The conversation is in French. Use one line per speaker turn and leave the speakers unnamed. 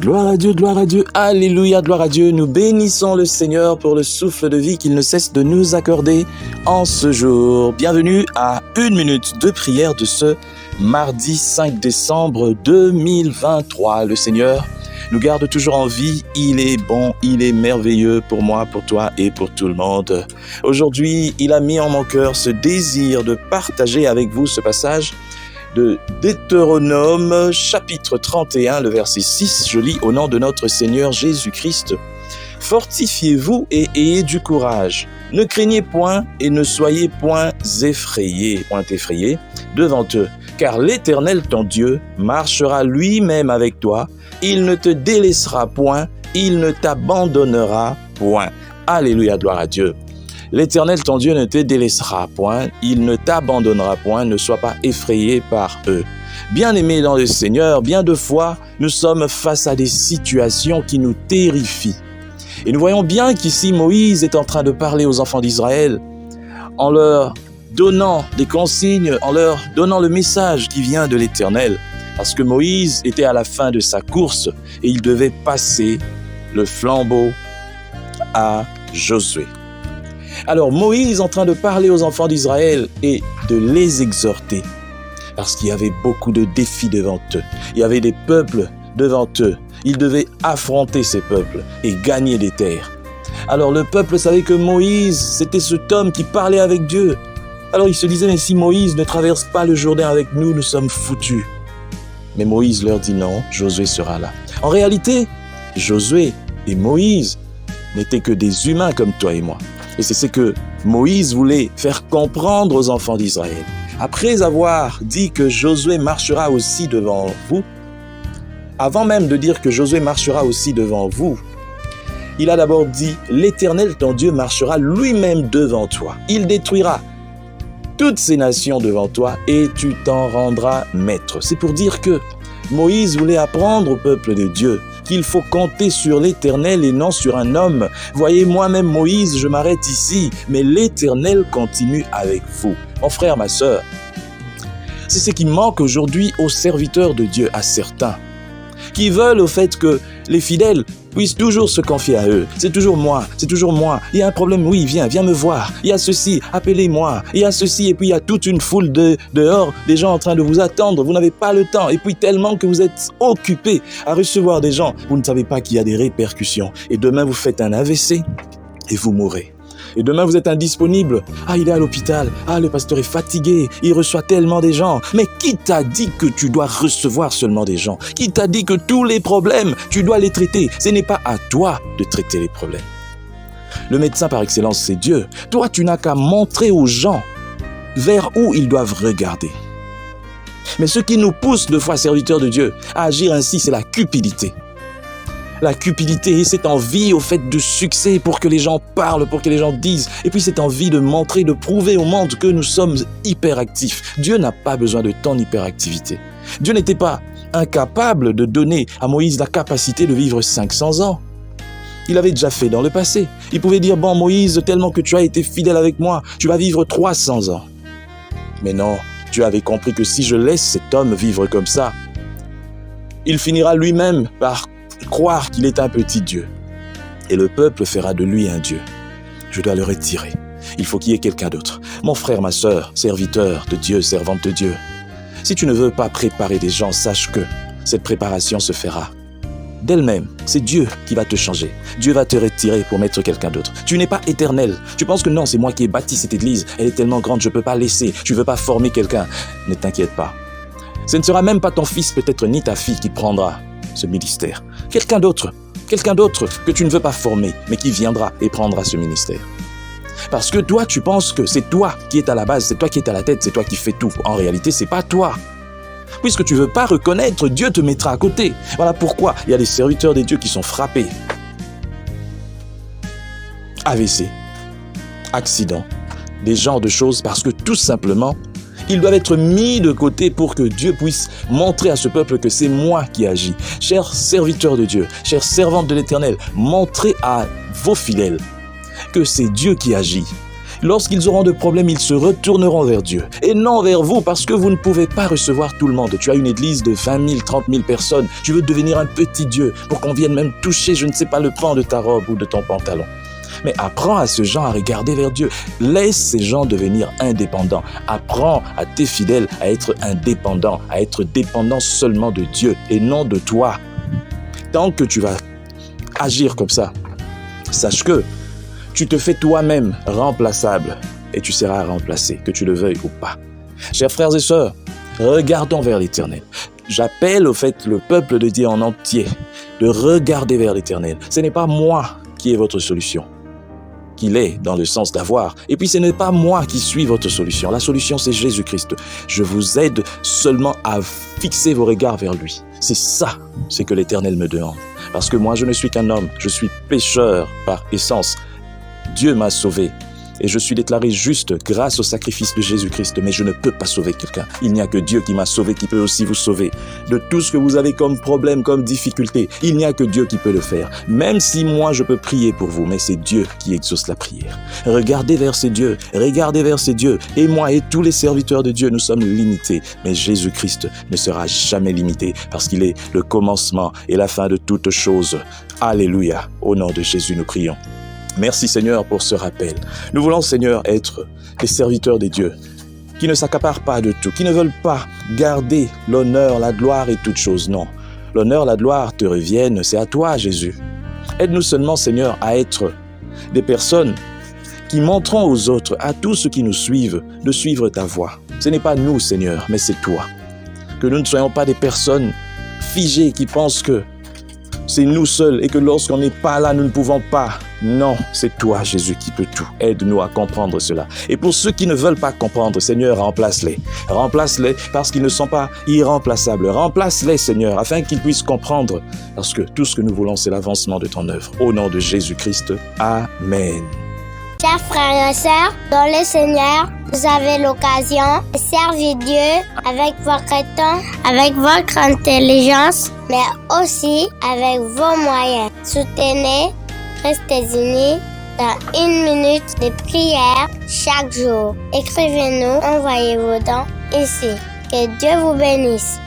Gloire à Dieu, alléluia, gloire à Dieu. Nous bénissons le Seigneur pour le souffle de vie qu'il ne cesse de nous accorder en ce jour. Bienvenue à 1 minute de prière de ce mardi 5 décembre 2023. Le Seigneur nous garde toujours en vie. Il est bon, il est merveilleux pour moi, pour toi et pour tout le monde. Aujourd'hui, il a mis en mon cœur ce désir de partager avec vous ce passage de Deutéronome, chapitre 31, le verset 6. Je lis au nom de notre Seigneur Jésus-Christ. « Fortifiez-vous et ayez du courage. Ne craignez point et ne soyez point effrayés devant eux, car l'Éternel ton Dieu marchera lui-même avec toi. Il ne te délaissera point, il ne t'abandonnera point. » Alléluia, gloire à Dieu. L'Éternel, ton Dieu, ne te délaissera point, il ne t'abandonnera point, ne sois pas effrayé par eux. Bien-aimés dans le Seigneur, bien de fois, nous sommes face à des situations qui nous terrifient. Et nous voyons bien qu'ici, Moïse est en train de parler aux enfants d'Israël en leur donnant des consignes, en leur donnant le message qui vient de l'Éternel. Parce que Moïse était à la fin de sa course et il devait passer le flambeau à Josué. Alors Moïse en train de parler aux enfants d'Israël et de les exhorter parce qu'il y avait beaucoup de défis devant eux. Il y avait des peuples devant eux. Ils devaient affronter ces peuples et gagner des terres. Alors le peuple savait que Moïse, c'était cet homme qui parlait avec Dieu. Alors il se disait, mais si Moïse ne traverse pas le Jourdain avec nous, nous sommes foutus. Mais Moïse leur dit non, Josué sera là. En réalité, Josué et Moïse n'étaient que des humains comme toi et moi. Et c'est ce que Moïse voulait faire comprendre aux enfants d'Israël. Après avoir dit que Josué marchera aussi devant vous, avant même de dire que Josué marchera aussi devant vous, il a d'abord dit « L'Éternel, ton Dieu, marchera lui-même devant toi. Il détruira toutes ces nations devant toi et tu t'en rendras maître. » C'est pour dire que Moïse voulait apprendre au peuple de Dieu qu'il faut compter sur l'Éternel et non sur un homme. Voyez, moi-même Moïse, je m'arrête ici, mais l'Éternel continue avec vous. Mon frère, ma sœur, c'est ce qui manque aujourd'hui aux serviteurs de Dieu, à certains, qui veulent au fait que les fidèles puissent toujours se confier à eux. C'est toujours moi. Il y a un problème, oui, viens me voir. Il y a ceci, appelez-moi. Il y a ceci, et puis il y a toute une foule dehors, des gens en train de vous attendre. Vous n'avez pas le temps. Et puis tellement que vous êtes occupés à recevoir des gens, vous ne savez pas qu'il y a des répercussions. Et demain, vous faites un AVC et vous mourrez. Et demain, vous êtes indisponible. Ah, il est à l'hôpital. Ah, le pasteur est fatigué. Il reçoit tellement des gens. Mais qui t'a dit que tu dois recevoir seulement des gens? Qui t'a dit que tous les problèmes, tu dois les traiter? Ce n'est pas à toi de traiter les problèmes. Le médecin par excellence, c'est Dieu. Toi, tu n'as qu'à montrer aux gens vers où ils doivent regarder. Mais ce qui nous pousse, de fois serviteurs de Dieu, à agir ainsi, c'est la cupidité. La cupidité et cette envie au fait de succès pour que les gens parlent, pour que les gens disent. Et puis cette envie de montrer, de prouver au monde que nous sommes hyperactifs. Dieu n'a pas besoin de ton hyperactivité. Dieu n'était pas incapable de donner à Moïse la capacité de vivre 500 ans. Il avait déjà fait dans le passé. Il pouvait dire, bon Moïse, tellement que tu as été fidèle avec moi, tu vas vivre 300 ans. Mais non, Dieu avait compris que si je laisse cet homme vivre comme ça, il finira lui-même par croire qu'il est un petit Dieu. Et le peuple fera de lui un Dieu. Je dois le retirer. Il faut qu'il y ait quelqu'un d'autre. Mon frère, ma sœur, serviteur de Dieu, servante de Dieu, si tu ne veux pas préparer des gens, sache que cette préparation se fera d'elle-même. C'est Dieu qui va te changer. Dieu va te retirer pour mettre quelqu'un d'autre. Tu n'es pas éternel. Tu penses que non, c'est moi qui ai bâti cette église. Elle est tellement grande, je ne peux pas laisser. Tu ne veux pas former quelqu'un. Ne t'inquiète pas. Ce ne sera même pas ton fils, peut-être ni ta fille qui prendra ce ministère. Quelqu'un d'autre que tu ne veux pas former, mais qui viendra et prendra ce ministère. Parce que toi, tu penses que c'est toi qui es à la base, c'est toi qui es à la tête, c'est toi qui fais tout. En réalité, c'est pas toi. Puisque tu ne veux pas reconnaître, Dieu te mettra à côté. Voilà pourquoi il y a des serviteurs de Dieu qui sont frappés. AVC, accident, des genres de choses, parce que tout simplement, ils doivent être mis de côté pour que Dieu puisse montrer à ce peuple que c'est moi qui agis. Chers serviteurs de Dieu, chers servantes de l'Éternel, montrez à vos fidèles que c'est Dieu qui agit. Lorsqu'ils auront de problèmes, ils se retourneront vers Dieu et non vers vous parce que vous ne pouvez pas recevoir tout le monde. Tu as une église de 20 000, 30 000 personnes. Tu veux devenir un petit Dieu pour qu'on vienne même toucher, je ne sais pas, le pan de ta robe ou de ton pantalon. Mais apprends à ces gens à regarder vers Dieu. Laisse ces gens devenir indépendants. Apprends à tes fidèles à être indépendants, à être dépendants seulement de Dieu et non de toi. Tant que tu vas agir comme ça, sache que tu te fais toi-même remplaçable et tu seras remplacé, que tu le veuilles ou pas. Chers frères et sœurs, regardons vers l'Éternel. J'appelle au fait le peuple de Dieu en entier de regarder vers l'Éternel. Ce n'est pas moi qui ai votre solution, qu'il est dans le sens d'avoir. Et puis ce n'est pas moi qui suis votre solution. La solution, c'est Jésus-Christ. Je vous aide seulement à fixer vos regards vers lui. C'est ça, c'est que l'Éternel me demande. Parce que moi, je ne suis qu'un homme. Je suis pécheur par essence. Dieu m'a sauvé et je suis déclaré juste grâce au sacrifice de Jésus-Christ, mais je ne peux pas sauver quelqu'un. Il n'y a que Dieu qui m'a sauvé, qui peut aussi vous sauver. De tout ce que vous avez comme problème, comme difficulté, il n'y a que Dieu qui peut le faire. Même si moi je peux prier pour vous, mais c'est Dieu qui exauce la prière. Regardez vers ces dieux, regardez vers ces dieux. Et moi et tous les serviteurs de Dieu, nous sommes limités, mais Jésus-Christ ne sera jamais limité parce qu'il est le commencement et la fin de toutes choses. Alléluia. Au nom de Jésus, nous prions. Merci Seigneur pour ce rappel. Nous voulons Seigneur être les serviteurs des dieux qui ne s'accaparent pas de tout, qui ne veulent pas garder l'honneur, la gloire et toutes choses. Non, l'honneur, la gloire te reviennent, c'est à toi Jésus. Aide-nous seulement Seigneur à être des personnes qui montrons aux autres, à tous ceux qui nous suivent, de suivre ta voie. Ce n'est pas nous Seigneur, mais c'est toi. Que nous ne soyons pas des personnes figées qui pensent que c'est nous seuls et que lorsqu'on n'est pas là, nous ne pouvons pas. Non, c'est toi, Jésus, qui peut tout. Aide-nous à comprendre cela. Et pour ceux qui ne veulent pas comprendre, Seigneur, remplace-les. Remplace-les parce qu'ils ne sont pas irremplaçables. Remplace-les, Seigneur, afin qu'ils puissent comprendre. Parce que tout ce que nous voulons, c'est l'avancement de ton œuvre. Au nom de Jésus-Christ, Amen.
Chers frères et sœurs, dans le Seigneur, vous avez l'occasion de servir Dieu avec votre temps, avec votre intelligence, mais aussi avec vos moyens. Soutenez, restez unis dans 1 minute de prière chaque jour. Écrivez-nous, envoyez vos dons ici. Que Dieu vous bénisse.